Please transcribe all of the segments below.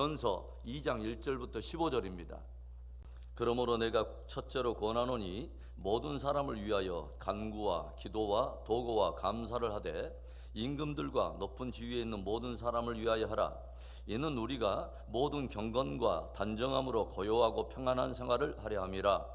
디모데전서 2장 1절부터 15절입니다. 그러므로 내가 첫째로 권하노니 모든 사람을 위하여 간구와 기도와 도구와 감사를 하되 임금들과 높은 지위에 있는 모든 사람을 위하여 하라. 이는 우리가 모든 경건과 단정함으로 고요하고 평안한 생활을 하려 함이라.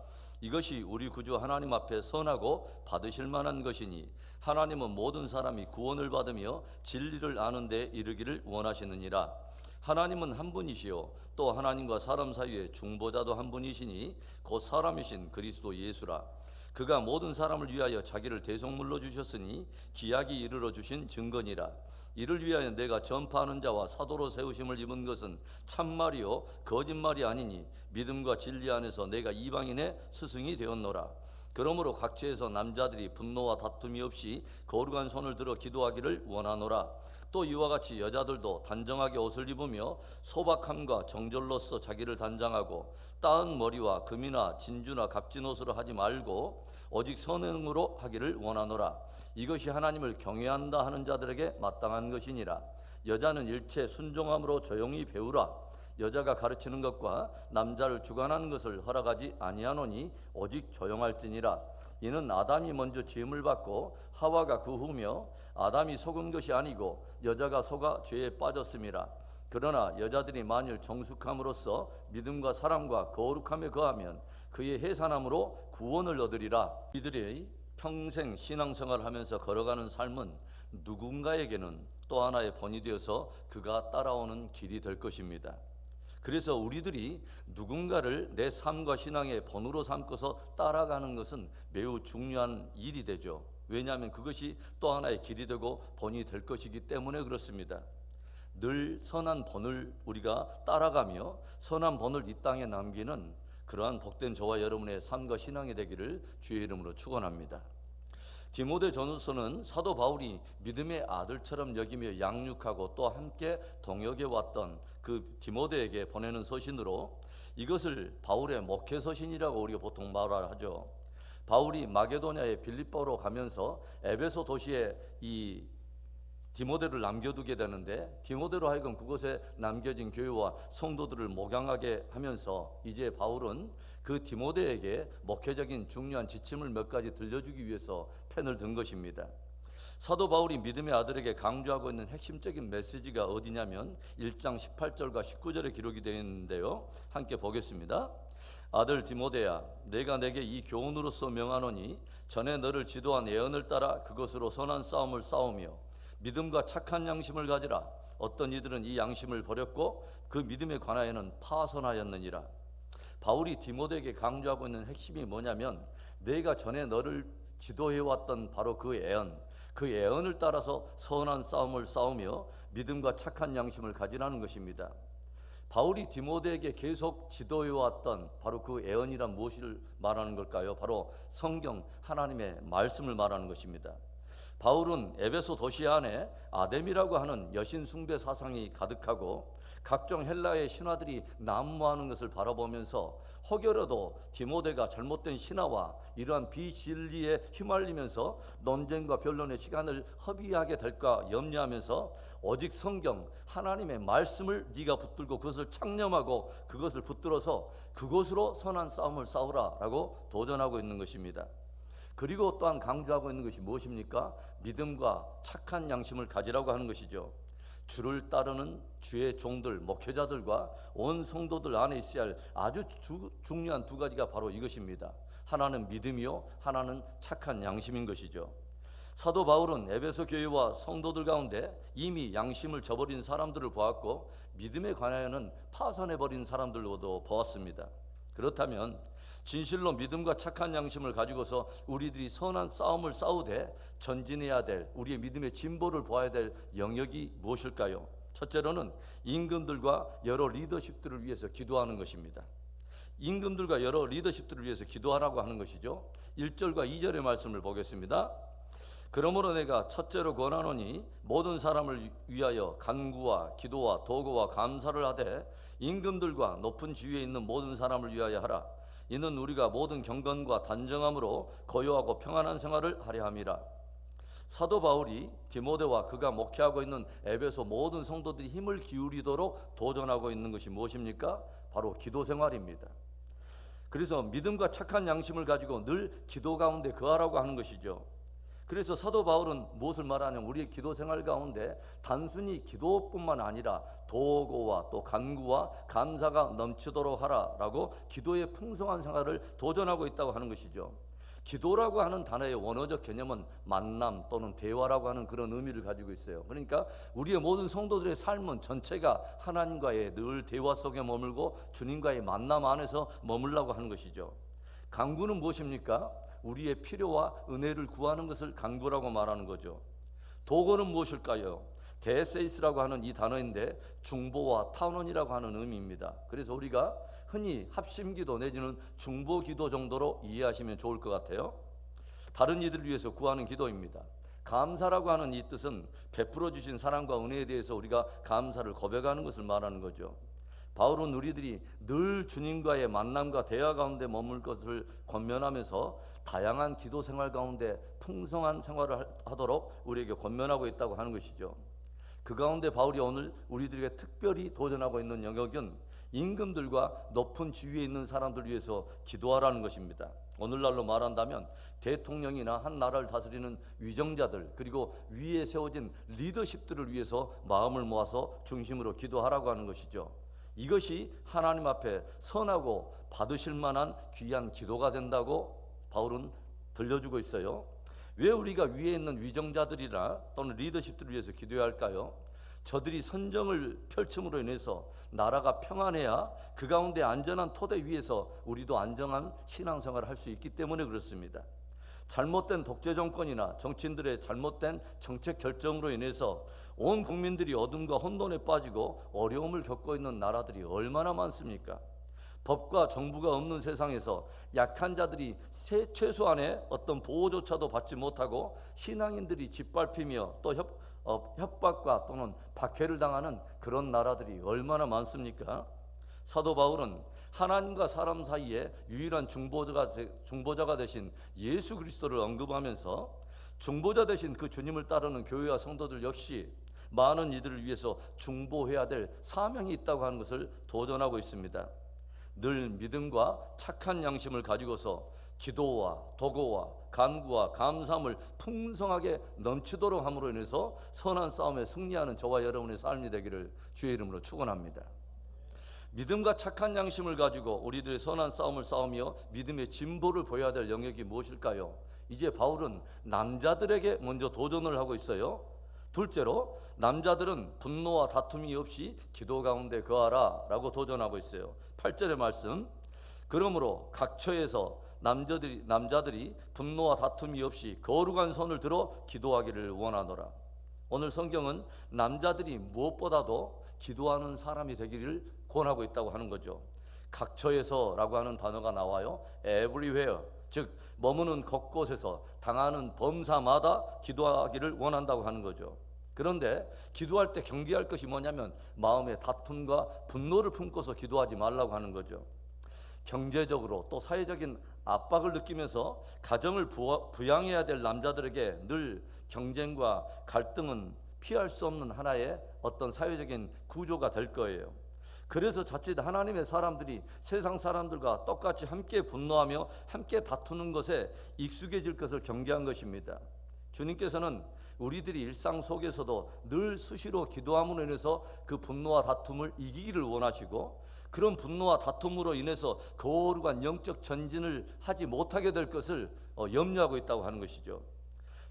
이것이 우리 구주 하나님 앞에 선하고 받으실 만한 것이니 하나님은 모든 사람이 구원을 받으며 진리를 아는 데 이르기를 원하시느니라. 하나님은 한 분이시요 또 하나님과 사람 사이에 중보자도 한 분이시니 곧 사람이신 그리스도 예수라. 그가 모든 사람을 위하여 자기를 대속물로 주셨으니 기약이 이르러 주신 증거니라. 이를 위하여 내가 전파하는 자와 사도로 세우심을 입은 것은 참말이요 거짓말이 아니니 믿음과 진리 안에서 내가 이방인의 스승이 되었노라. 그러므로 각처에서 남자들이 분노와 다툼이 없이 거룩한 손을 들어 기도하기를 원하노라. 또 이와 같이 여자들도 단정하게 옷을 입으며 소박함과 정절로서 자기를 단장하고 따은 머리와 금이나 진주나 값진 옷으로 하지 말고 오직 선행으로 하기를 원하노라. 이것이 하나님을 경외한다 하는 자들에게 마땅한 것이니라. 여자는 일체 순종함으로 조용히 배우라. 여자가 가르치는 것과 남자를 주관하는 것을 허락하지 아니하노니 오직 조용할지니라. 이는 아담이 먼저 지음을 받고 하와가 그 후며 아담이 속은 것이 아니고 여자가 속아 죄에 빠졌음이라. 그러나 여자들이 만일 정숙함으로써 믿음과 사랑과 거룩함에 거하면 그의 해산함으로 구원을 얻으리라. 이들의 평생 신앙생활을 하면서 걸어가는 삶은 누군가에게는 또 하나의 본이 되어서 그가 따라오는 길이 될 것입니다. 그래서 우리들이 누군가를 내 삶과 신앙의 본으로 삼고서 따라가는 것은 매우 중요한 일이 되죠. 왜냐하면 그것이 또 하나의 길이 되고 본이 될 것이기 때문에 그렇습니다. 늘 선한 본을 우리가 따라가며 선한 본을 이 땅에 남기는 그러한 복된 저와 여러분의 삶과 신앙이 되기를 주의 이름으로 축원합니다. 디모데전서는 사도 바울이 믿음의 아들처럼 여기며 양육하고 또 함께 동역해 왔던 그 디모데에게 보내는 서신으로 이것을 바울의 목회 서신이라고 우리가 보통 말을 하죠. 바울이 마게도냐의 빌립보로 가면서 에베소 도시에 이 디모데를 남겨두게 되는데 디모데로 하여금 그곳에 남겨진 교회와 성도들을 목양하게 하면서 이제 바울은 그 디모데에게 목회적인 중요한 지침을 몇 가지 들려주기 위해서 펜을 든 것입니다. 사도 바울이 믿음의 아들에게 강조하고 있는 핵심적인 메시지가 어디냐면 1장 18절과 19절에 기록이 되어 있는데요. 함께 보겠습니다. 아들 디모데야, 내가 내게 이 교훈으로서 명하노니 전에 너를 지도한 예언을 따라 그것으로 선한 싸움을 싸우며 믿음과 착한 양심을 가지라. 어떤 이들은 이 양심을 버렸고 그 믿음에 관하여는 파손하였느니라. 바울이 디모데에게 강조하고 있는 핵심이 뭐냐면 내가 전에 너를 지도해왔던 바로 그 예언을 따라서 선한 싸움을 싸우며 믿음과 착한 양심을 가지라는 것입니다. 바울이 디모데에게 계속 지도해왔던 바로 그 예언이란 무엇을 말하는 걸까요? 바로 성경 하나님의 말씀을 말하는 것입니다. 바울은 에베소 도시 안에 아데미라고 하는 여신 숭배 사상이 가득하고 각종 헬라의 신화들이 난무하는 것을 바라보면서 혹여라도 디모데가 잘못된 신화와 이러한 비진리에 휘말리면서 논쟁과 변론의 시간을 허비하게 될까 염려하면서 오직 성경 하나님의 말씀을 네가 붙들고 그것을 창념하고 그것을 붙들어서 그것으로 선한 싸움을 싸우라 라고 도전하고 있는 것입니다. 그리고 또한 강조하고 있는 것이 무엇입니까? 믿음과 착한 양심을 가지라고 하는 것이죠. 주를 따르는 주의 종들, 목회자들과 온 성도들 안에 있어야 할 아주 중요한 두 가지가 바로 이것입니다. 하나는 믿음이요, 하나는 착한 양심인 것이죠. 사도 바울은 에베소 교회와 성도들 가운데 이미 양심을 저버린 사람들을 보았고 믿음에 관하여는 파손해버린 사람들로도 보았습니다. 그렇다면 진실로 믿음과 착한 양심을 가지고서 우리들이 선한 싸움을 싸우되 전진해야 될 우리의 믿음의 진보를 보아야 될 영역이 무엇일까요? 첫째로는 임금들과 여러 리더십들을 위해서 기도하는 것입니다. 임금들과 여러 리더십들을 위해서 기도하라고 하는 것이죠. 1절과 2절의 말씀을 보겠습니다. 그러므로 내가 첫째로 권하노니 모든 사람을 위하여 간구와 기도와 도구와 감사를 하되 임금들과 높은 지위에 있는 모든 사람을 위하여 하라. 이는 우리가 모든 경건과 단정함으로 고요하고 평안한 생활을 하려 함이라. 사도 바울이 디모데와 그가 목회하고 있는 에베소 모든 성도들이 힘을 기울이도록 도전하고 있는 것이 무엇입니까? 바로 기도 생활입니다. 그래서 믿음과 착한 양심을 가지고 늘 기도 가운데 거하라고 하는 것이죠. 그래서 사도 바울은 무엇을 말하냐면 우리의 기도 생활 가운데 단순히 기도뿐만 아니라 도고와 또 간구와 감사가 넘치도록 하라라고 기도의 풍성한 생활을 도전하고 있다고 하는 것이죠. 기도라고 하는 단어의 원어적 개념은 만남 또는 대화라고 하는 그런 의미를 가지고 있어요. 그러니까 우리의 모든 성도들의 삶은 전체가 하나님과의 늘 대화 속에 머물고 주님과의 만남 안에서 머물라고 하는 것이죠. 간구는 무엇입니까? 우리의 필요와 은혜를 구하는 것을 간구라고 말하는 거죠. 도고는 무엇일까요? 데세이스라고 하는 이 단어인데 중보와 탄원이라고 하는 의미입니다. 그래서 우리가 흔히 합심기도 내지는 중보기도 정도로 이해하시면 좋을 것 같아요. 다른 이들을 위해서 구하는 기도입니다. 감사라고 하는 이 뜻은 베풀어 주신 사랑과 은혜에 대해서 우리가 감사를 고백하는 것을 말하는 거죠. 바울은 우리들이 늘 주님과의 만남과 대화 가운데 머물 것을 권면하면서 다양한 기도 생활 가운데 풍성한 생활을 하도록 우리에게 권면하고 있다고 하는 것이죠. 그 가운데 바울이 오늘 우리들에게 특별히 도전하고 있는 영역은 임금들과 높은 지위에 있는 사람들 위해서 기도하라는 것입니다. 오늘날로 말한다면 대통령이나 한 나라를 다스리는 위정자들 그리고 위에 세워진 리더십들을 위해서 마음을 모아서 중심으로 기도하라고 하는 것이죠. 이것이 하나님 앞에 선하고 받으실 만한 귀한 기도가 된다고 바울은 들려주고 있어요. 왜 우리가 위에 있는 위정자들이나 또는 리더십들을 위해서 기도해야 할까요? 저들이 선정을 펼침으로 인해서 나라가 평안해야 그 가운데 안전한 토대 위에서 우리도 안정한 신앙생활을 할 수 있기 때문에 그렇습니다. 잘못된 독재 정권이나 정치인들의 잘못된 정책 결정으로 인해서 온 국민들이 어둠과 혼돈에 빠지고 어려움을 겪고 있는 나라들이 얼마나 많습니까? 법과 정부가 없는 세상에서 약한 자들이 최소한의 어떤 보호조차도 받지 못하고 신앙인들이 짓밟히며 또 협박과 또는 박해를 당하는 그런 나라들이 얼마나 많습니까? 사도 바울은 하나님과 사람 사이에 유일한 중보자가 되신 예수 그리스도를 언급하면서 중보자 되신 그 주님을 따르는 교회와 성도들 역시 많은 이들을 위해서 중보해야 될 사명이 있다고 하는 것을 도전하고 있습니다. 늘 믿음과 착한 양심을 가지고서 기도와 도고와 간구와 감사함을 풍성하게 넘치도록 함으로 인해서 선한 싸움에 승리하는 저와 여러분의 삶이 되기를 주의 이름으로 축원합니다. 믿음과 착한 양심을 가지고 우리들의 선한 싸움을 싸우며 믿음의 진보를 보여야 될 영역이 무엇일까요? 이제 바울은 남자들에게 먼저 도전을 하고 있어요. 둘째로 남자들은 분노와 다툼이 없이 기도 가운데 거하라 라고 도전하고 있어요. 8절의 말씀, 그러므로 각 처에서 남자들이 분노와 다툼이 없이 거룩한 손을 들어 기도하기를 원하노라. 오늘 성경은 남자들이 무엇보다도 기도하는 사람이 되기를 권하고 있다고 하는 거죠. 각처에서라고 하는 단어가 나와요. everywhere, 즉 머무는 곳곳에서 당하는 범사마다 기도하기를 원한다고 하는 거죠. 그런데 기도할 때 경계할 것이 뭐냐면 마음의 다툼과 분노를 품고서 기도하지 말라고 하는 거죠. 경제적으로 또 사회적인 압박을 느끼면서 가정을 부양해야 될 남자들에게 늘 경쟁과 갈등은 피할 수 없는 하나의 어떤 사회적인 구조가 될 거예요. 그래서 자칫 하나님의 사람들이 세상 사람들과 똑같이 함께 분노하며 함께 다투는 것에 익숙해질 것을 경계한 것입니다. 주님께서는 우리들이 일상 속에서도 늘 수시로 기도함으로 인해서 그 분노와 다툼을 이기기를 원하시고, 그런 분노와 다툼으로 인해서 거룩한 영적 전진을 하지 못하게 될 것을 염려하고 있다고 하는 것이죠.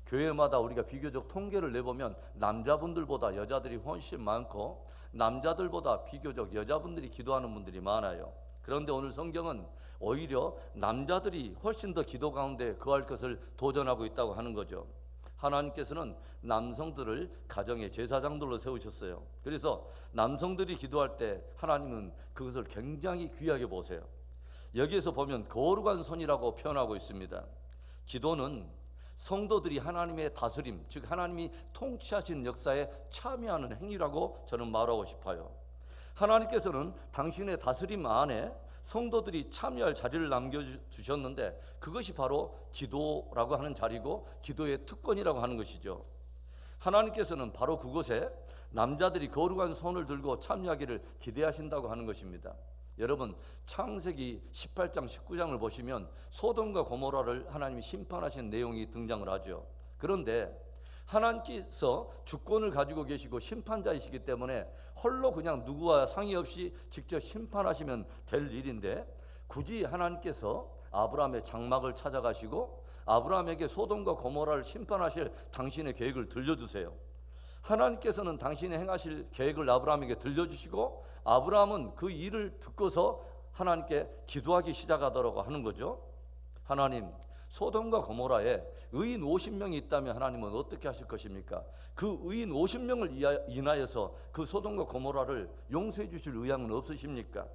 교회마다 우리가 비교적 통계를 내보면 남자분들보다 여자들이 훨씬 많고 남자들보다 비교적 여자분들이 기도하는 분들이 많아요. 그런데 오늘 성경은 오히려 남자들이 훨씬 더 기도 가운데 거할 것을 도전하고 있다고 하는 거죠. 하나님께서는 남성들을 가정의 제사장들로 세우셨어요. 그래서 남성들이 기도할 때 하나님은 그것을 굉장히 귀하게 보세요. 여기에서 보면 거룩한 손이라고 표현하고 있습니다. 기도는 성도들이 하나님의 다스림, 즉 하나님이 통치하신 역사에 참여하는 행위라고 저는 말하고 싶어요. 하나님께서는 당신의 다스림 안에 성도들이 참여할 자리를 남겨주셨는데 그것이 바로 기도라고 하는 자리고 기도의 특권이라고 하는 것이죠. 하나님께서는 바로 그곳에 남자들이 거룩한 손을 들고 참여하기를 기대하신다고 하는 것입니다. 여러분, 창세기 18장 19장을 보시면 소돔과 고모라를 하나님이 심판하신 내용이 등장을 하죠. 그런데 하나님께서 주권을 가지고 계시고 심판자이시기 때문에 홀로 그냥 누구와 상의 없이 직접 심판하시면 될 일인데, 굳이 하나님께서 아브라함의 장막을 찾아가시고 아브라함에게 소돔과 고모라를 심판하실 당신의 계획을 들려주세요. 하나님께서는 당신이 행하실 계획을 아브라함에게 들려주시고 아브라함은 그 일을 듣고서 하나님께 기도하기 시작하더라고 하는 거죠. 하나님, 소돔과 고모라에 의인 50명이 있다면 하나님은 어떻게 하실 것입니까? 그 의인 50명을 인하여서 그 소돔과 고모라를 용서해 주실 의향은 없으십니까?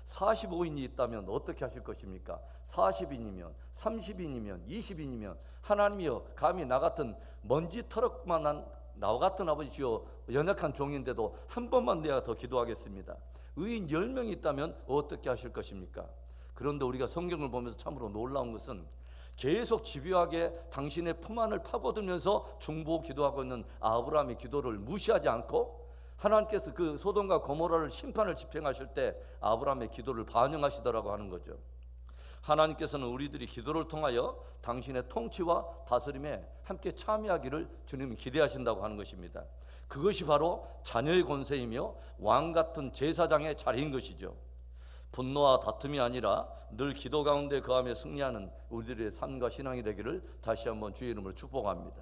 45인이 있다면 어떻게 하실 것입니까? 40인이면 30인이면 20인이면 하나님이여, 감히 나 같은 먼지 터럭만한 나 같은 아버지여 연약한 종인데도 한 번만 내가 더 기도하겠습니다. 의인 10명이 있다면 어떻게 하실 것입니까? 그런데 우리가 성경을 보면서 참으로 놀라운 것은 계속 집요하게 당신의 품 안을 파고들면서 중보 기도하고 있는 아브라함의 기도를 무시하지 않고 하나님께서 그 소돔과 고모라를 심판을 집행하실 때 아브라함의 기도를 반영하시더라고 하는 거죠. 하나님께서는 우리들이 기도를 통하여 당신의 통치와 다스림에 함께 참여하기를 주님이 기대하신다고 하는 것입니다. 그것이 바로 자녀의 권세이며 왕 같은 제사장의 자리인 것이죠. 분노와 다툼이 아니라 늘 기도 가운데 거하며 승리하는 우리들의 삶과 신앙이 되기를 다시 한번 주의 이름으로 축복합니다.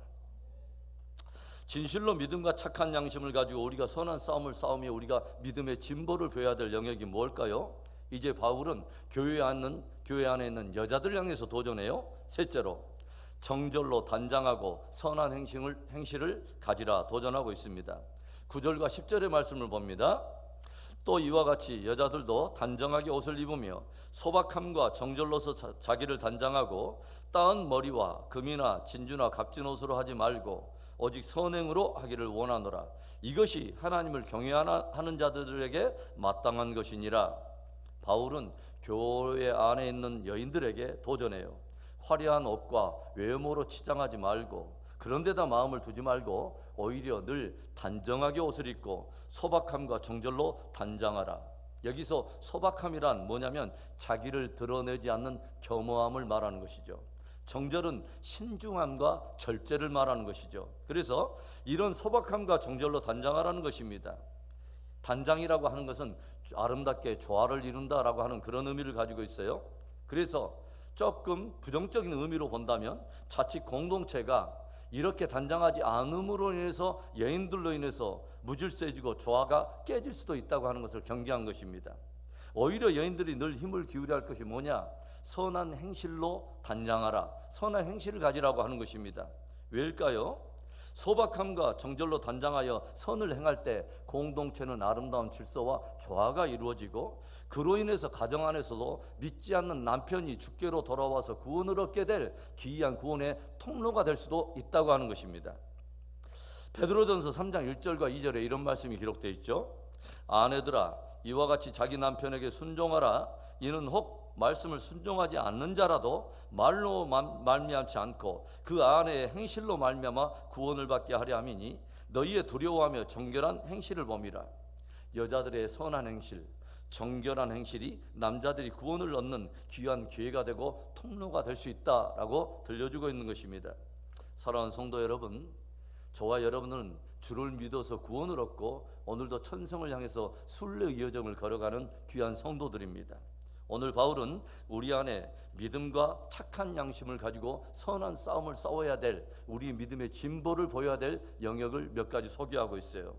진실로 믿음과 착한 양심을 가지고 우리가 선한 싸움을 싸우며 우리가 믿음의 진보를 보여야 될 영역이 뭘까요? 이제 바울은 교회 안에 있는 여자들 향해서 도전해요. 셋째로, 정절로 단장하고 선한 행실을 가지라 도전하고 있습니다. 9절과 10절의 말씀을 봅니다. 또 이와 같이 여자들도 단정하게 옷을 입으며 소박함과 정절로서 자기를 단장하고 따은 머리와 금이나 진주나 값진 옷으로 하지 말고 오직 선행으로 하기를 원하노라. 이것이 하나님을 경외하는 자들에게 마땅한 것이니라. 바울은 교회 안에 있는 여인들에게 도전해요. 화려한 옷과 외모로 치장하지 말고, 그런데다 마음을 두지 말고 오히려 늘 단정하게 옷을 입고 소박함과 정절로 단장하라. 여기서 소박함이란 뭐냐면 자기를 드러내지 않는 겸허함을 말하는 것이죠. 정절은 신중함과 절제를 말하는 것이죠. 그래서 이런 소박함과 정절로 단장하라는 것입니다. 단장이라고 하는 것은 아름답게 조화를 이룬다라고 하는 그런 의미를 가지고 있어요. 그래서 조금 부정적인 의미로 본다면 자칫 공동체가 이렇게 단장하지 않음으로 인해서 여인들로 인해서 무질서해지고 조화가 깨질 수도 있다고 하는 것을 경계한 것입니다. 오히려 여인들이 늘 힘을 기울여야 할 것이 뭐냐? 선한 행실로 단장하라. 선한 행실을 가지라고 하는 것입니다. 왜일까요? 소박함과 정절로 단장하여 선을 행할 때 공동체는 아름다운 질서와 조화가 이루어지고 그로 인해서 가정 안에서도 믿지 않는 남편이 주께로 돌아와서 구원을 얻게 될 기이한 구원의 통로가 될 수도 있다고 하는 것입니다. 베드로전서 3장 1절과 2절에 이런 말씀이 기록되어 있죠. 아내들아, 이와 같이 자기 남편에게 순종하라. 이는 혹 말씀을 순종하지 않는 자라도 말로 말미암지 않고 그 아내의 행실로 말미암아 구원을 받게 하려 함이니 너희의 두려워하며 정결한 행실을 범이라. 여자들의 선한 행실, 정결한 행실이 남자들이 구원을 얻는 귀한 기회가 되고 통로가 될 수 있다라고 들려주고 있는 것입니다. 사랑하는 성도 여러분, 저와 여러분은 주를 믿어서 구원을 얻고 오늘도 천성을 향해서 순례의 여정을 걸어가는 귀한 성도들입니다. 오늘 바울은 우리 안에 믿음과 착한 양심을 가지고 선한 싸움을 싸워야 될, 우리 믿음의 진보를 보여야 될 영역을 몇 가지 소개하고 있어요.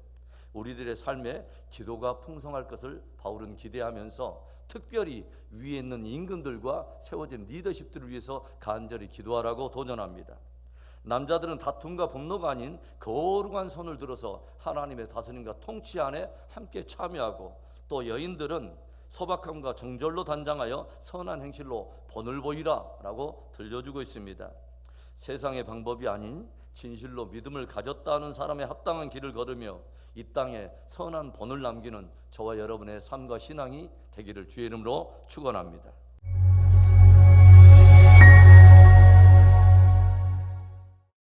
우리들의 삶에 기도가 풍성할 것을 바울은 기대하면서 특별히 위에 있는 임금들과 세워진 리더십들을 위해서 간절히 기도하라고 도전합니다. 남자들은 다툼과 분노가 아닌 거룩한 손을 들어서 하나님의 다스림과 통치 안에 함께 참여하고, 또 여인들은 소박함과 정절로 단장하여 선한 행실로 본을 보이라 라고 들려주고 있습니다. 세상의 방법이 아닌 진실로 믿음을 가졌다는 사람의 합당한 길을 걸으며 이 땅에 선한 본을 남기는 저와 여러분의 삶과 신앙이 되기를 주의 이름으로 축원합니다.